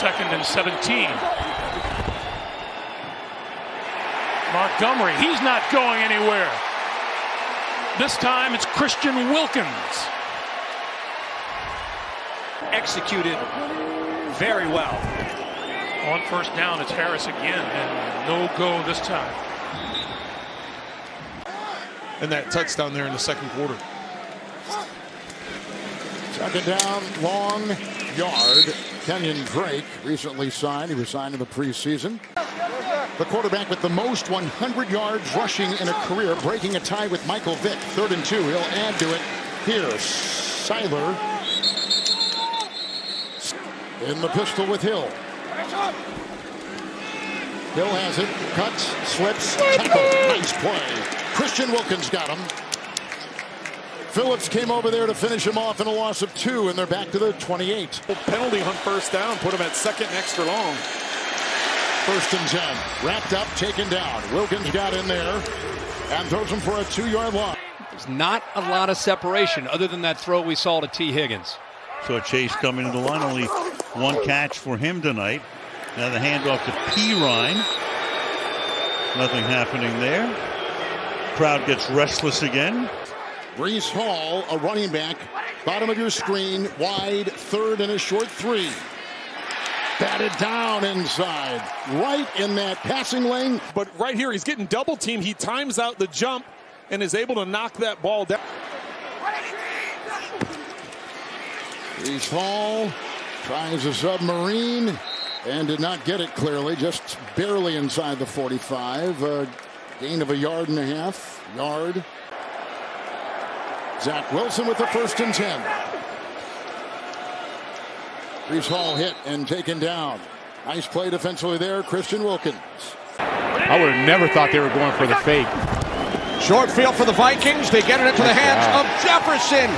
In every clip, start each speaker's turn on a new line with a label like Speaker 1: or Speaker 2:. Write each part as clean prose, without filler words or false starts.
Speaker 1: 2nd and 17. Montgomery, he's not going anywhere. This time it's Christian Wilkins.
Speaker 2: Executed very well.
Speaker 1: On 1st down, it's Harris again, and no go this time.
Speaker 3: And that touchdown there in the 2nd quarter.
Speaker 4: 2nd down, long yard. Kenyon Drake recently signed. He was signed in the preseason. The quarterback with the most 100 yards rushing in a career, breaking a tie with Michael Vick. 3rd and 2. He'll add to it here. Seiler in the pistol with Hill. Hill has it. Cuts, slips, tackle. Nice play. Christian Wilkins got him. Phillips came over there to finish him off in a loss of 2, and they're back to the 28.
Speaker 3: Penalty on 1st down, put him at 2nd and extra long.
Speaker 4: 1st and 10. Wrapped up, taken down. Wilkins got in there and throws him for a 2-yard loss.
Speaker 2: There's not a lot of separation other than that throw we saw to T. Higgins.
Speaker 5: So Chase coming to the line, only 1 catch for him tonight. Now the handoff to Pirine. Nothing happening there. Crowd gets restless again.
Speaker 4: Breece Hall, a running back, bottom of your screen, wide, 3rd and a short 3. Batted down inside, right in that passing lane.
Speaker 3: But right here, he's getting double teamed. He times out the jump and is able to knock that ball down.
Speaker 4: Breece Hall tries a submarine and did not get it clearly, just barely inside the 45. Gain of a 1.5 yards. Zach Wilson with the 1st and 10. Breece Hall hit and taken down. Nice play defensively there, Christian Wilkins.
Speaker 6: I would have never thought they were going for the fake.
Speaker 7: Short field for the Vikings. They get it into the hands of Jefferson.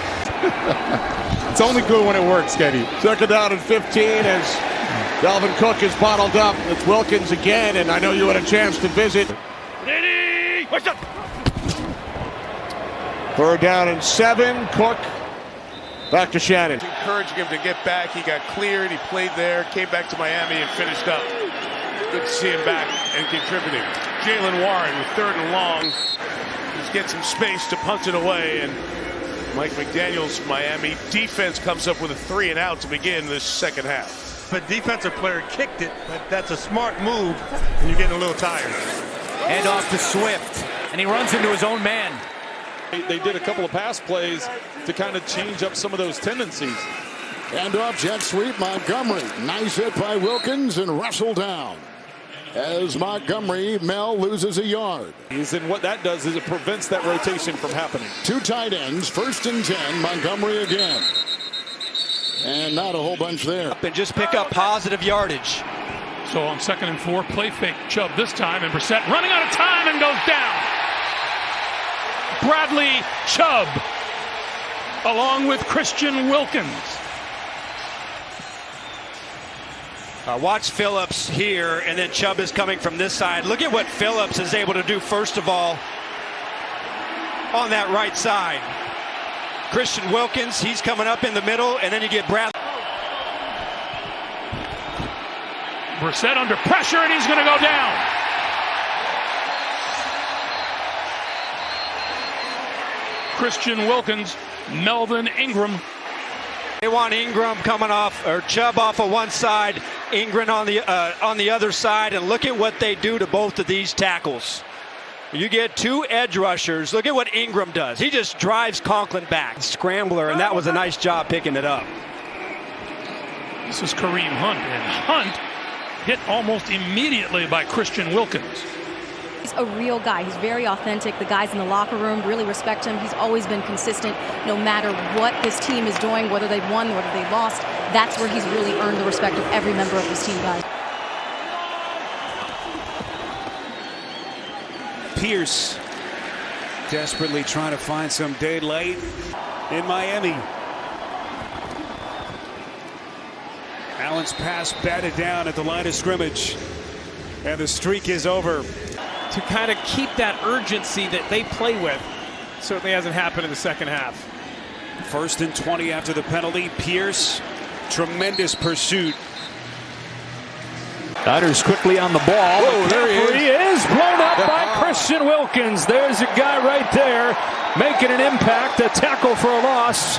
Speaker 6: It's only good when it works, Getty.
Speaker 7: 2nd down and 15 as Dalvin Cook is bottled up. It's Wilkins again, and I know you had a chance to visit. 3rd down and 7. Cook back to Shannon.
Speaker 8: Encouraging him to get back. He got cleared. He played there, came back to Miami and finished up. Good to see him back and contributing. Jalen Warren with 3rd and long. He's getting some space to punt it away, and Mike McDaniel's Miami defense comes up with a 3 and out to begin this 2nd half.
Speaker 5: But defensive player kicked it, but that's a smart move, and you're getting a little tired.
Speaker 2: Hand off to Swift, and he runs into his own man.
Speaker 3: They did a couple of pass plays to kind of change up some of those tendencies.
Speaker 4: Hand off, jet sweep, Montgomery. Nice hit by Wilkins and Russell down. As Montgomery, Mel loses a yard.
Speaker 3: And what that does is it prevents that rotation from happening.
Speaker 4: 2 tight ends, 1st and 10, Montgomery again. And not a whole bunch there.
Speaker 2: And just pick up positive yardage.
Speaker 1: So on 2nd and 4, play fake Chubb this time, and Brissett running out of time and goes down. Bradley Chubb along with Christian Wilkins.
Speaker 2: Watch Phillips here, and then Chubb is coming from this side. Look at what Phillips is able to do first of all on that right side. Christian Wilkins, he's coming up in the middle, and then you get Bradley.
Speaker 1: Brissett under pressure, and he's going to go down. Christian Wilkins, Melvin Ingram.
Speaker 2: They want Ingram coming off, or Chubb off of one side, Ingram on the other side, and look at what they do to both of these tackles. You get 2 edge rushers. Look at what Ingram does. He just drives Conklin back. Scrambler, and that was a nice job picking it up.
Speaker 1: This is Kareem Hunt, and Hunt hit almost immediately by Christian Wilkins.
Speaker 9: He's a real guy. He's very authentic. The guys in the locker room really respect him. He's always been consistent no matter what this team is doing, whether they've won, whether they've lost. That's where he's really earned the respect of every member of this team, guys.
Speaker 7: Pierce desperately trying to find some daylight in Miami. Allen's pass batted down at the line of scrimmage, and the streak is over.
Speaker 10: To kind of keep that urgency that they play with certainly hasn't happened in the 2nd half.
Speaker 7: 1st and 20 after the penalty. Pierce, tremendous pursuit
Speaker 11: Niners quickly on the ball.
Speaker 7: Whoa, there he
Speaker 11: is blown up by Christian Wilkins. There's a guy right there making an impact, a tackle for a loss,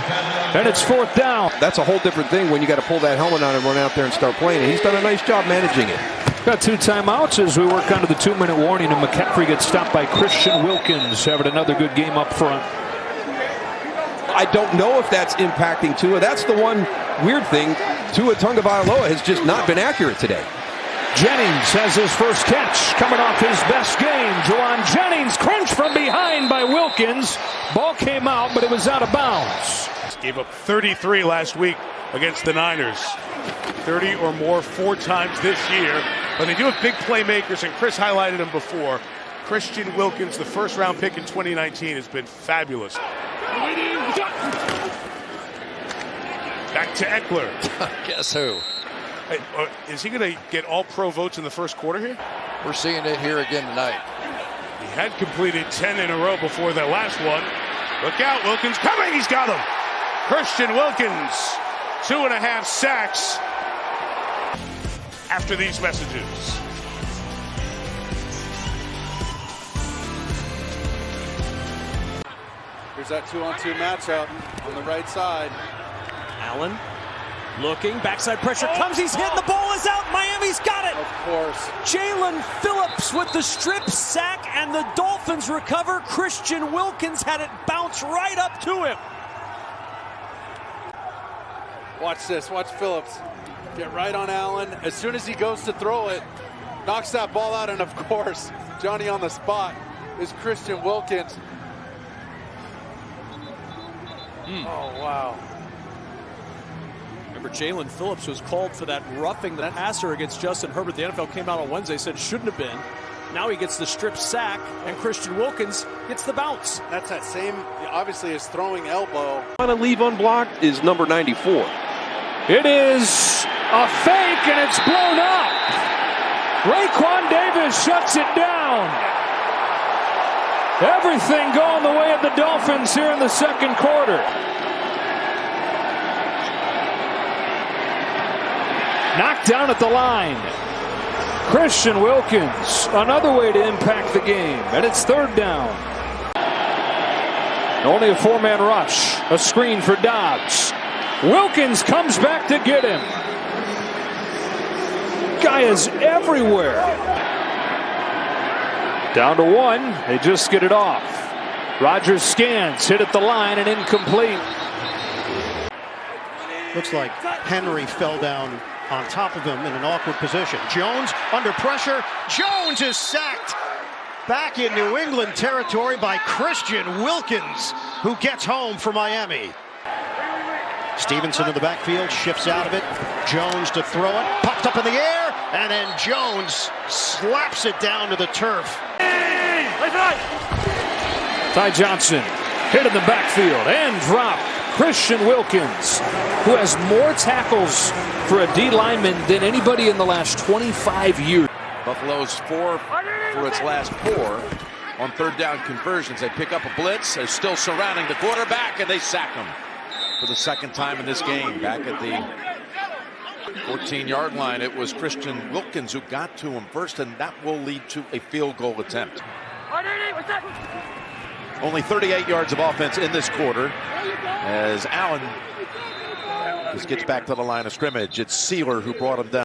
Speaker 11: and it's 4th down.
Speaker 7: That's a whole different thing when you got to pull that helmet on and run out there and start playing. And he's done a nice job managing it.
Speaker 11: Got 2 timeouts as we work under the 2-minute warning, and McCaffrey gets stopped by Christian Wilkins, having another good game up front.
Speaker 7: I don't know if that's impacting Tua. That's the one weird thing. Tua Tagovailoa has just not been accurate today.
Speaker 11: Jennings has his first catch, coming off his best game. Jawan Jennings crunched from behind by Wilkins. Ball came out, but it was out of bounds.
Speaker 8: Gave up 33 last week against the Niners. 30 or more 4 times this year. But they do have big playmakers, and Chris highlighted them before. Christian Wilkins, the first-round pick in 2019, has been fabulous. Back to Eckler.
Speaker 12: Guess who?
Speaker 8: Hey, is he going to get all pro votes in the first quarter here?
Speaker 12: We're seeing it here again tonight.
Speaker 8: He had completed 10 in a row before that last one. Look out, Wilkins coming. He's got him. Christian Wilkins, 2.5 sacks after these messages.
Speaker 13: Here's that 2-on-2 matchup on the right side.
Speaker 10: Allen looking, backside pressure comes, he's hit, the ball is out, Miami's got it!
Speaker 13: Of course.
Speaker 10: Jalen Phillips with the strip sack, and the Dolphins recover. Christian Wilkins had it bounce right up to him.
Speaker 13: Watch this, watch Phillips get right on Allen. As soon as he goes to throw it, knocks that ball out, and of course, Johnny on the spot is Christian Wilkins. Oh, wow.
Speaker 10: Remember, Jalen Phillips was called for that roughing the passer against Justin Herbert. The NFL came out on Wednesday, said shouldn't have been. Now he gets the strip sack, and Christian Wilkins gets the bounce.
Speaker 13: That's that same, obviously, his throwing elbow.
Speaker 7: Want to leave unblocked is number 94.
Speaker 11: It is a fake, and it's blown up. Raekwon Davis shuts it down. Everything going the way of the Dolphins here in the second quarter. Knocked down at the line. Christian Wilkins, another way to impact the game, and it's 3rd down. Only a 4-man rush, a screen for Dobbs. Wilkins comes back to get him. Guy is everywhere. Down to 1, they just get it off. Rodgers scans, hit at the line and incomplete.
Speaker 14: Looks like Henry fell down on top of him in an awkward position. Jones under pressure. Jones is sacked back in New England territory by Christian Wilkins, who gets home for Miami. Stevenson in the backfield, shifts out of it. Jones to throw it, popped up in the air, and then Jones slaps it down to the turf.
Speaker 11: Ty Johnson hit in the backfield and dropped. Christian Wilkins, who has more tackles for a D lineman than anybody in the last 25 years.
Speaker 12: Buffalo's 4 for its last 4 on 3rd down conversions. They pick up a blitz. They're still surrounding the quarterback, and they sack him for the 2nd time in this game. Back at the 14-yard line, it was Christian Wilkins who got to him first, and that will lead to a field goal attempt. Only 38 yards of offense in this quarter as Allen just gets back to the line of scrimmage. It's Sealer who brought him down.